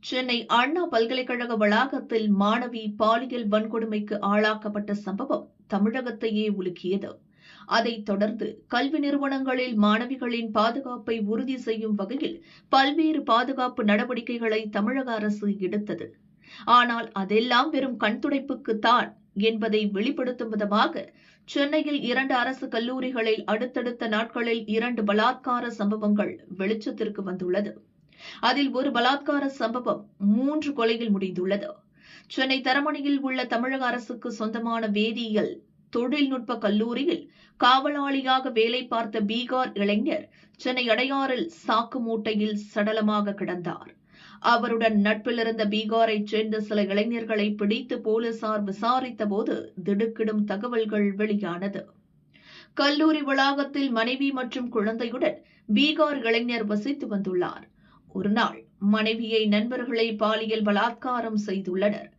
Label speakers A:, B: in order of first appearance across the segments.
A: சென்னை அண்ணா பல்கலைக்கழக வளாகத்தில் மாணவி பாலியல் வன்கொடுமைக்கு ஆளாக்கப்பட்ட சம்பவம் தமிழகத்தையே உலுக்கியது. அதைத் தொடர்ந்து கல்வி நிறுவனங்களில் மாணவிகளின் பாதுகாப்பை உறுதி செய்யும் வகையில் பல்வேறு பாதுகாப்பு நடவடிக்கைகளை தமிழக அரசு எடுத்தது. ஆனால் அதெல்லாம் வெறும் கண்துடைப்புக்குத்தான் என்பதை வெளிப்படுத்தும் விதமாக சென்னையில் 2 அரசு கல்லூரிகளில் அடுத்தடுத்த நாட்களில் 2 பலாத்கார சம்பவங்கள் வெளிச்சத்திற்கு வந்துள்ளது. அதில் ஒரு பலாத்கார சம்பவம் 3 கொலையில் முடிந்துள்ளது. சென்னை தரமணியில் உள்ள தமிழக அரசுக்கு சொந்தமான வேதியியல் தொழில்நுட்ப கல்லூரியில் காவலாளியாக வேலை பார்த்த பீகார் இளைஞர் சென்னை அடையாறில் சாக்கு மூட்டையில் சடலமாக கிடந்தார். அவருடன் நட்பில் இருந்த பீகாரைச் சேர்ந்த சில இளைஞர்களை பிடித்து போலீசார் விசாரித்தபோது திடுக்கிடும் தகவல்கள் வெளியானது. கல்லூரி வளாகத்தில் மனைவி மற்றும் குழந்தையுடன் பீகார் இளைஞர் வசித்து வந்துள்ளார். ஒருநாள் மனைவியை நண்பர்களை பாலியல் பலாத்காரம் செய்துள்ளனர்.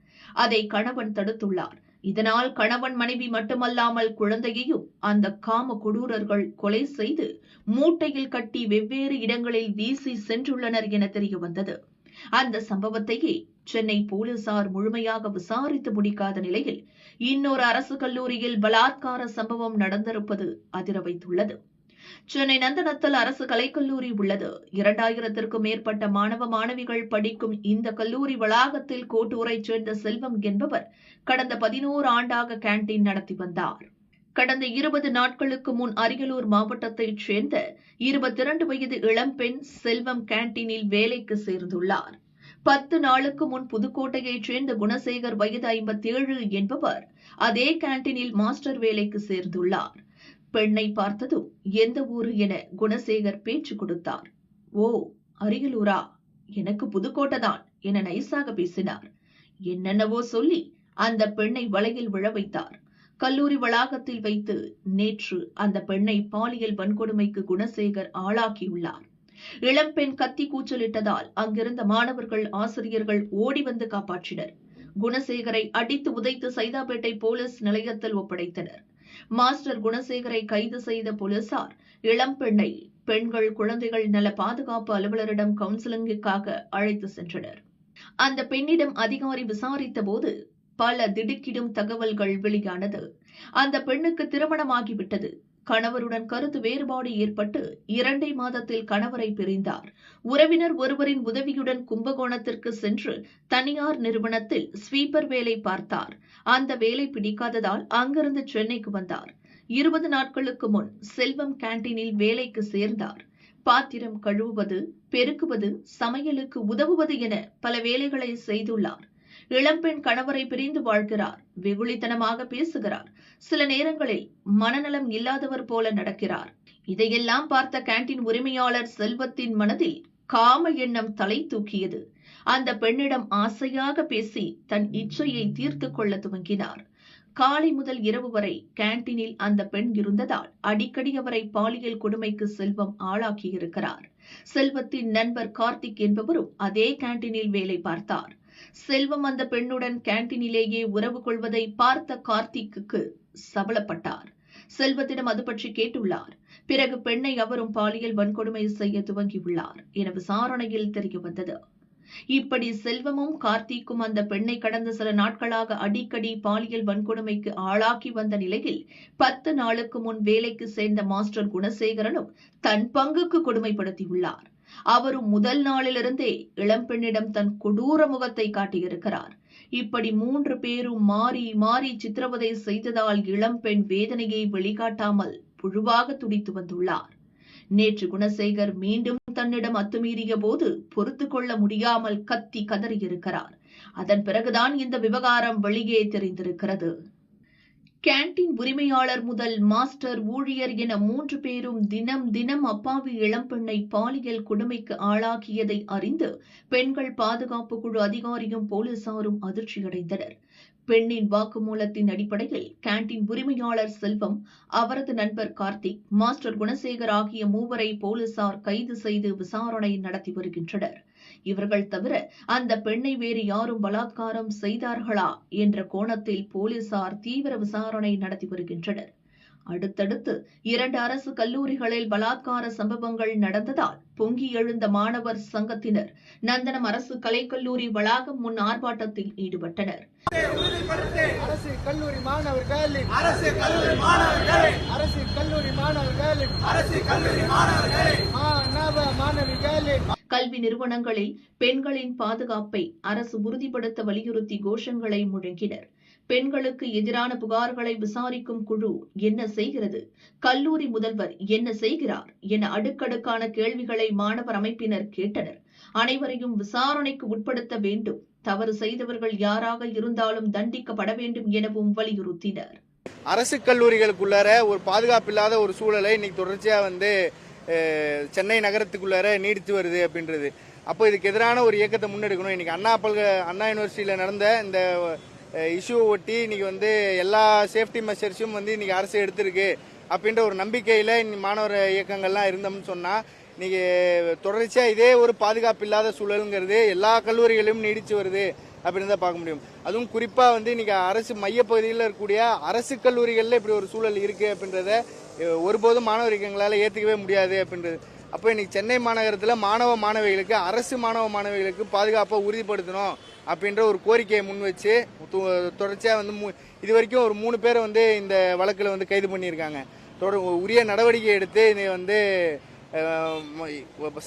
A: அதை கணவன் தடுத்துள்ளார். இதனால் கணவன் மனைவி மட்டுமல்லாமல் குழந்தையையும் அந்த காம கொடூரர்கள் கொலை செய்து மூட்டையில் கட்டி வெவ்வேறு இடங்களில் வீசி சென்றுள்ளனர் என தெரியவந்தது. அந்த சம்பவத்தையே சென்னை போலீசார் முழுமையாக விசாரித்து முடிக்காத நிலையில் இன்னொரு அரசு கல்லூரியில் பலாத்கார சம்பவம் நடந்திருப்பது அதிர வைத்துள்ளது. சென்னை நந்தனத்தில் அரசு கலைக்கல்லூரி உள்ளது. 2000த்திற்கும் மேற்பட்ட மாணவ மாணவிகள் படிக்கும் இந்த கல்லூரி வளாகத்தில் கோட்டூரைச் சேர்ந்த செல்வம் என்பவர் கடந்த 11 ஆண்டாக கேண்டீன் நடத்தி வந்தார். கடந்த 20 நாட்களுக்கு முன் அரியலூர் மாவட்டத்தைச் சேர்ந்த 22 வயது இளம்பெண் செல்வம் கேண்டீனில் வேலைக்கு சேர்ந்துள்ளார். 10 நாளுக்கு முன் புதுக்கோட்டையைச் சேர்ந்த குணசேகர் வயது 57 என்பவர் அதே கேண்டீனில் மாஸ்டர் வேலைக்கு சேர்ந்துள்ளார். பெண்ணை பார்த்ததும் எந்த ஊரு என குணசேகர் பேச்சு கொடுத்தார். ஓ, அரியலூரா? எனக்கு புதுக்கோட்டைதான் என நைசாக பேசினார். என்னென்னவோ சொல்லி அந்த பெண்ணை வலையில் விழ வைத்தார். கல்லூரி வளாகத்தில் வைத்து நேற்று அந்த பெண்ணை பாலியல் வன்கொடுமைக்கு குணசேகர் ஆளாக்கியுள்ளார். இளம்பெண் கத்தி கூச்சலிட்டதால் அங்கிருந்த மாணவர்கள் ஆசிரியர்கள் ஓடி வந்து காப்பாற்றினர். குணசேகரை அடித்து உதைத்து சைதாப்பேட்டை போலீஸ் நிலையத்தில் ஒப்படைத்தனர். மாஸ்டர் குணசேகரை கைது செய்த போலீசார் இளம்பெண்ணை பெண்கள் குழந்தைகள் நல பாதுகாப்பு அலுவலரிடம் கவுன்சிலிங்குக்காக அழைத்து சென்றனர். அந்த பெண்ணிடம் அதிகாரி விசாரித்த போது பல திடுக்கிடும் தகவல்கள் வெளியானது. அந்த பெண்ணுக்கு திருமணமாகிவிட்டது. கணவருடன் கருத்து வேறுபாடு ஏற்பட்டு 2 மாதத்தில் கணவரை பிரிந்தார். உறவினர் ஒருவரின் உதவியுடன் கும்பகோணத்திற்கு சென்று தனியார் நிறுவனத்தில் ஸ்வீப்பர் வேலை பார்த்தார். அந்த வேலை பிடிக்காததால் அங்கிருந்து சென்னைக்கு வந்தார். 20 நாட்களுக்கு முன் செல்வம் கேண்டீனில் வேலைக்கு சேர்ந்தார். பாத்திரம் கழுவுவது, பெருக்குவது, சமையலுக்கு உதவுவது என பல வேலைகளை செய்துள்ளார். இளம்பெண் கணவரை பிரிந்து வாழ்கிறார். வெகுளித்தனமாக பேசுகிறார். சில நேரங்களில் மனநலம் இல்லாதவர் போல நடக்கிறார். இதையெல்லாம் பார்த்த கேண்டீன் உரிமையாளர் செல்வத்தின் மனதில் காம எண்ணம் தலை தூக்கியது. அந்த பெண்ணிடம் ஆசையாக பேசி தன் இச்சையை தீர்த்துக் கொள்ள துவங்கினார். காலை முதல் இரவு வரை கேண்டீனில் அந்த பெண் இருந்ததால் அடிக்கடி அவரை பாலியல் கொடுமைக்கு செல்வம் ஆளாக்கியிருக்கிறார். செல்வத்தின் நண்பர் கார்த்திக் என்பவரும் அதே கேண்டீனில் வேலை பார்த்தார். செல்வம் அந்த பெண்ணுடன் கேண்டீனிலேயே உறவு கொள்வதை பார்த்த கார்த்திக்கு சபலப்பட்டார். செல்வத்திடம் அது பற்றி கேட்டுள்ளார். பிறகு பெண்ணை அவரும் பாலியல் வன்கொடுமை செய்ய துவங்கியுள்ளார் என விசாரணையில் தெரியவந்தது. இப்படி செல்வமும் கார்த்திக்கும் அந்த பெண்ணை கடந்த சில நாட்களாக அடிக்கடி பாலியல் வன்கொடுமைக்கு ஆளாக்கி வந்த நிலையில் 10 நாளுக்கு முன் வேலைக்கு சேர்ந்த மாஸ்டர் குணசேகரனும் தன் பங்குக்கு கொடுமைப்படுத்தியுள்ளார். அவரும் முதல் நாளிலிருந்தே இளம்பெண்ணிடம் தன் கொடூர முகத்தை காட்டியிருக்கிறார். இப்படி 3 பேரும் மாறி மாறி சித்திரவதை செய்ததால் இளம்பெண் வேதனையை வெளிக்காட்டாமல் புழுவாக துடித்து வந்துள்ளார். நேற்று குணசேகர் மீண்டும் தன்னிடம் அத்துமீறிய போது பொறுத்துக் கொள்ள முடியாமல் கத்தி கதறியிருக்கிறார். அதன் பிறகுதான் இந்த விவகாரம் வெளியே தெரிந்திருக்கிறது. கேண்டீன் உரிமையாளர் முதல் மாஸ்டர், ஊழியர் என 3 பேரும் தினம் தினம் அப்பாவி இளம்பெண்ணை பாலியல் கொடுமைக்கு ஆளாக்கியதை அறிந்து பெண்கள் பாதுகாப்பு குழு அதிகாரியும் போலீசாரும் அதிர்ச்சியடைந்தனர். பெண்ணின் வாக்குமூலத்தின் அடிப்படையில் கேண்டீன் உரிமையாளர் செல்வம், அவரது நண்பர் கார்த்திக், மாஸ்டர் குணசேகர் ஆகிய 3வரை போலீசார் கைது செய்து விசாரணை நடத்தி வருகின்றனர். இவர்கள் தவிர அந்த பெண்ணை வேறு யாரும் பலாத்காரம் செய்தார்களா என்ற கோணத்தில் போலீசார் தீவிர விசாரணை நடத்தி வருகின்றனர். அடுத்தடுத்து 2 அரசு கல்லூரிகளில் பலாத்கார சம்பவங்கள் நடந்ததால் பொங்கி எழுந்த மாணவர் சங்கத்தினர் நந்தனம் அரசு கலைக்கல்லூரி வளாகம் முன் ஆர்ப்பாட்டத்தில் ஈடுபட்டனர்.
B: அரசு கல்லூரி மாணவர்களின் மாணவிகளின்
A: கல்வி நிறுவனங்களில் பெண்களின் பாதுகாப்பை அரசு உறுதிப்படுத்த வலியுறுத்தி கோஷங்களை முழங்கினர். பெண்களுக்கு எதிரான புகார்களை விசாரிக்கும் குழு என்ன செய்கிறது, கல்லூரி முதல்வர் என்ன செய்கிறார் என அடுக்கடுக்கான கேள்விகளை மாணவர் அமைப்பினர் கேட்டனர். அனைவரையும் விசாரணைக்கு உட்படுத்த வேண்டும், தவறு செய்தவர்கள் யாராக இருந்தாலும் தண்டிக்கப்பட வேண்டும் எனவும் வலியுறுத்தினர்.
B: அரசு கல்லூரிகளுக்குள்ளார ஒரு பாதுகாப்பில்லாத ஒரு சூழலை இன்னைக்கு தொடர்ச்சியா சென்னை நகரத்துக்குள்ளார நீடித்து வருது அப்படின்றது. அப்போ இதுக்கு எதிரான ஒரு இயக்கத்தை முன்னெடுக்கணும். இன்னைக்கு அண்ணா யூனிவர்சிட்டியில் நடந்த இந்த இஷ்யூவை ஒட்டி இன்னைக்கு எல்லா சேஃப்டி மெஷர்ஸும் இன்னைக்கு அரசு எடுத்திருக்கு அப்படின்ற ஒரு நம்பிக்கையில மாணவர் இயக்கங்கள்லாம் இருந்தோம்னு சொன்னா இன்னைக்கு தொடர்ச்சியா இதே ஒரு பாதுகாப்பு இல்லாத சூழலுங்கிறது எல்லா கல்லூரிகளிலும் நீடிச்சு வருது அப்படின்னு தான் பார்க்க முடியும். அதுவும் குறிப்பா இன்னைக்கு அரசு மையப்பகுதியில் இருக்கக்கூடிய அரசு கல்லூரிகளில் இப்படி ஒரு சூழல் இருக்கு அப்படின்றத ஒருபோதும் மாணவர் இயக்கங்களால் ஏற்றுக்கவே முடியாது அப்படின்றது. அப்போ இன்னைக்கு சென்னை மாநகரத்தில் மாணவிகளுக்கு அரசு மாணவிகளுக்கு பாதுகாப்பை உறுதிப்படுத்தணும் அப்படின்ற ஒரு கோரிக்கையை முன் வச்சு தொடர்ச்சியாக இது வரைக்கும் ஒரு 3 பேரை இந்த வழக்கில் கைது பண்ணியிருக்காங்க. உரிய நடவடிக்கை எடுத்து இதை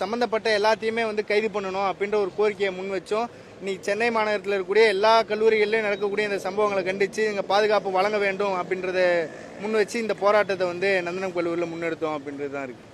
B: சம்பந்தப்பட்ட எல்லாத்தையுமே கைது பண்ணணும் அப்படின்ற ஒரு கோரிக்கையை முன் வச்சோம். இன்னைக்கு சென்னை மாநகரத்தில் இருக்கக்கூடிய எல்லா கல்லூரிகளிலும் நடக்கக்கூடிய இந்த சம்பவங்களை கண்டித்து இங்கே பாதுகாப்பு வழங்க வேண்டும் அப்படின்றத முன் வச்சு இந்த போராட்டத்தை நந்தனம் கல்லூரியில் முன்னெடுத்தோம் அப்படின்றது தான் இருக்கு.